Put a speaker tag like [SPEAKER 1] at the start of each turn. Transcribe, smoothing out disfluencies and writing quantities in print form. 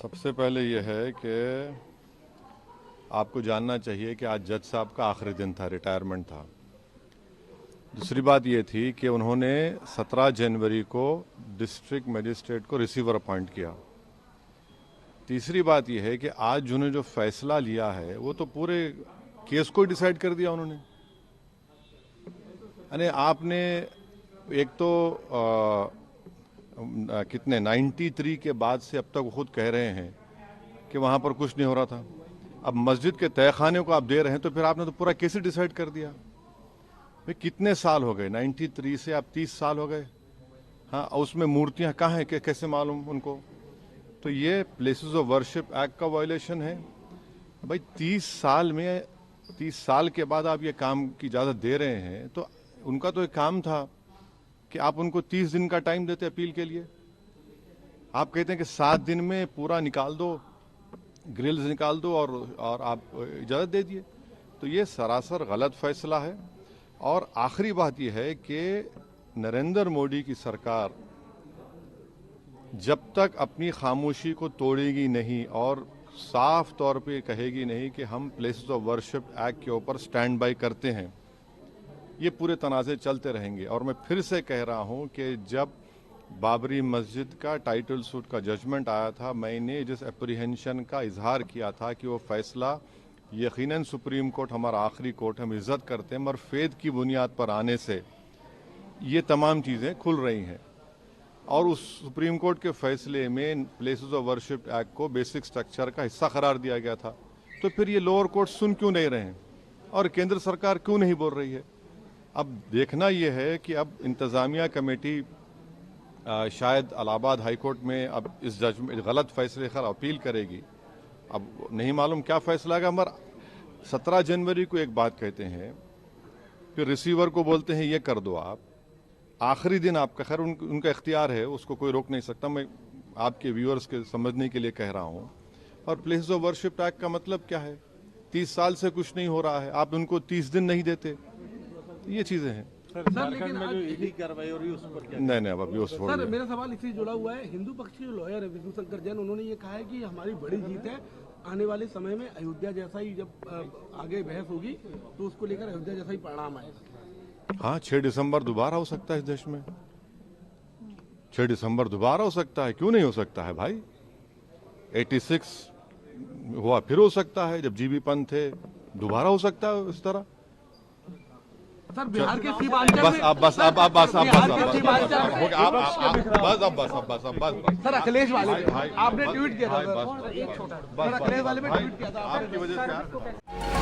[SPEAKER 1] सबसे पहले ये है कि आपको जानना चाहिए कि आज जज साहब का आखिरी दिन था, रिटायरमेंट था। दूसरी बात ये थी कि उन्होंने 17 जनवरी को डिस्ट्रिक्ट मजिस्ट्रेट को रिसीवर अपॉइंट किया। तीसरी बात यह है कि आज जिन्होंने जो फैसला लिया है वो तो पूरे केस को डिसाइड कर दिया उन्होंने। यानी आपने एक तो कितने 93 के बाद से अब तक वो खुद कह रहे हैं कि वहाँ पर कुछ नहीं हो रहा था। अब मस्जिद के तहखाने को आप दे रहे हैं तो फिर आपने तो पूरा केस ही डिसाइड कर दिया। भाई कितने साल हो गए, 93 से आप 30 साल हो गए। हाँ, उसमें मूर्तियाँ कहाँ हैं, कैसे मालूम उनको? तो ये प्लेसेस ऑफ वर्शिप एक्ट का वायलेशन है। भाई 30 साल के बाद आप ये काम की इजाज़त दे रहे हैं तो उनका तो एक काम था कि आप उनको 30 दिन का टाइम देते अपील के लिए। आप कहते हैं कि 7 दिन में पूरा निकाल दो, ग्रिल्स निकाल दो और आप इजाज़त दे दिए। तो ये सरासर गलत फैसला है। और आखिरी बात यह है कि नरेंद्र मोदी की सरकार जब तक अपनी खामोशी को तोड़ेगी नहीं और साफ तौर पे कहेगी नहीं कि हम प्लेसेस ऑफ वर्शिप एक्ट के ऊपर स्टैंड बाय करते हैं, ये पूरे तनाज़े चलते रहेंगे। और मैं फिर से कह रहा हूं कि जब बाबरी मस्जिद का टाइटल सूट का जजमेंट आया था, मैंने जिस एप्रीहेंशन का इजहार किया था कि वो फैसला यकीनन सुप्रीम कोर्ट हमारा आखिरी कोर्ट, हम इज्जत करते हैं, मगर फेद की बुनियाद पर आने से ये तमाम चीज़ें खुल रही हैं। और उस सुप्रीम कोर्ट के फैसले में प्लेसेस ऑफ वर्शिप एक्ट को बेसिक स्ट्रक्चर का हिस्सा करार दिया गया था। तो फिर ये लोअर कोर्ट सुन क्यों नहीं रहे हैं और केंद्र सरकार क्यों नहीं बोल रही है? अब देखना यह है कि अब इंतज़ामिया कमेटी शायद इलाहाबाद हाई कोर्ट में अब इस जजमेंट गलत फैसले पर अपील करेगी। अब नहीं मालूम क्या फैसला है, मगर 17 जनवरी को एक बात कहते हैं, फिर रिसीवर को बोलते हैं ये कर दो आप, आखिरी दिन आपका। खैर उनका इख्तियार है, उसको कोई रोक नहीं सकता। मैं आपके व्यूअर्स के समझने के लिए कह रहा हूँ। और प्लेसेस ऑफ वर्शिप एक्ट का मतलब क्या है? 30 साल से कुछ नहीं हो रहा है, आप उनको 30 दिन नहीं देते। ये चीजें हैं
[SPEAKER 2] सर, लेकिन में जो ईडी कार्रवाई हो रही है उस पर क्या?
[SPEAKER 1] नहीं अब अभी उस
[SPEAKER 3] सर, मेरा सवाल इससे जुड़ा हुआ है। हिंदू पक्ष के जो लॉयर है विष्णु शंकर जैन, उन्होंने ये कहा है कि हमारी बड़ी जीत है। आने वाले समय में अयोध्या जैसा ही जब आगे बहस होगी तो उसको लेकर अयोध्या जैसा ही परिणाम आएगा।
[SPEAKER 1] हाँ, 6 दिसंबर दोबारा हो सकता है इस देश में। 6 दिसंबर दोबारा हो सकता है, क्यों नहीं हो सकता है भाई? 86 हुआ, फिर हो सकता है जब जीबी पंत थे, दोबारा हो सकता है इस तरह।
[SPEAKER 3] सर, बिहार के सीमांचल में सर अखिलेश वाले आपने ट्वीट किया था, सर अखिलेश वाले में ट्वीट किया था आपकी वजह से।